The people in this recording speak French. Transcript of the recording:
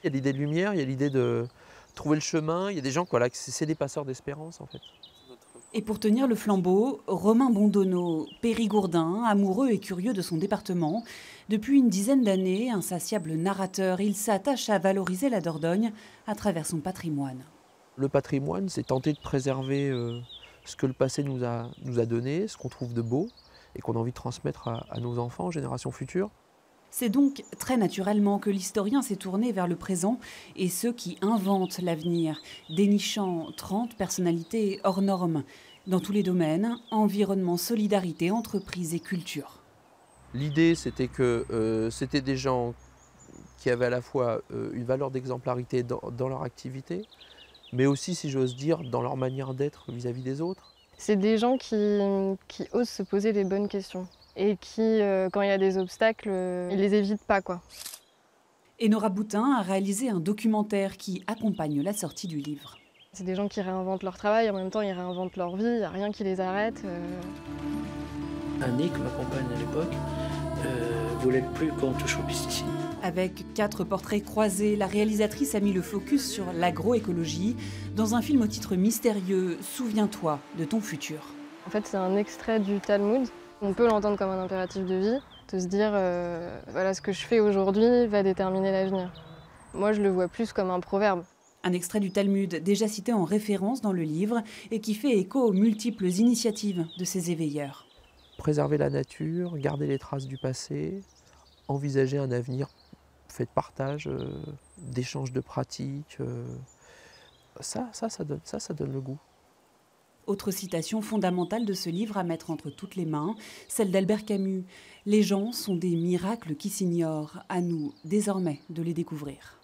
Il y a l'idée de lumière, il y a l'idée de trouver le chemin. Il y a des gens, voilà, c'est des passeurs d'espérance, en fait. Et pour tenir le flambeau, Romain Bondonneau, périgourdin, amoureux et curieux de son département, depuis une dizaine d'années, insatiable narrateur, il s'attache à valoriser la Dordogne à travers son patrimoine. Le patrimoine, c'est tenter de préserver ce que le passé nous a donné, ce qu'on trouve de beau et qu'on a envie de transmettre à nos enfants, aux générations futures. C'est donc très naturellement que l'historien s'est tourné vers le présent et ceux qui inventent l'avenir, dénichant 30 personnalités hors normes dans tous les domaines, environnement, solidarité, entreprise et culture. L'idée, c'était que c'était des gens qui avaient à la fois une valeur d'exemplarité dans leur activité, mais aussi, si j'ose dire, dans leur manière d'être vis-à-vis des autres. C'est des gens qui osent se poser les bonnes questions et qui, quand il y a des obstacles, ils les évitent pas, quoi. Et Nora Boutin a réalisé un documentaire qui accompagne la sortie du livre. C'est des gens qui réinventent leur travail, en même temps ils réinventent leur vie, il n'y a rien qui les arrête. Annick, ma compagne à l'époque, voulait plus qu'on touche aux pesticides. Avec 4 portraits croisés, la réalisatrice a mis le focus sur l'agroécologie dans un film au titre mystérieux « Souviens-toi de ton futur ». En fait, c'est un extrait du Talmud. On peut l'entendre comme un impératif de vie, de se dire voilà, ce que je fais aujourd'hui va déterminer l'avenir. Moi, je le vois plus comme un proverbe. Un extrait du Talmud déjà cité en référence dans le livre et qui fait écho aux multiples initiatives de ces éveilleurs. Préserver la nature, garder les traces du passé, envisager un avenir fait de partage, d'échange de pratiques, ça donne le goût. Autre citation fondamentale de ce livre à mettre entre toutes les mains, celle d'Albert Camus. « Les gens sont des miracles qui s'ignorent, à nous désormais de les découvrir ».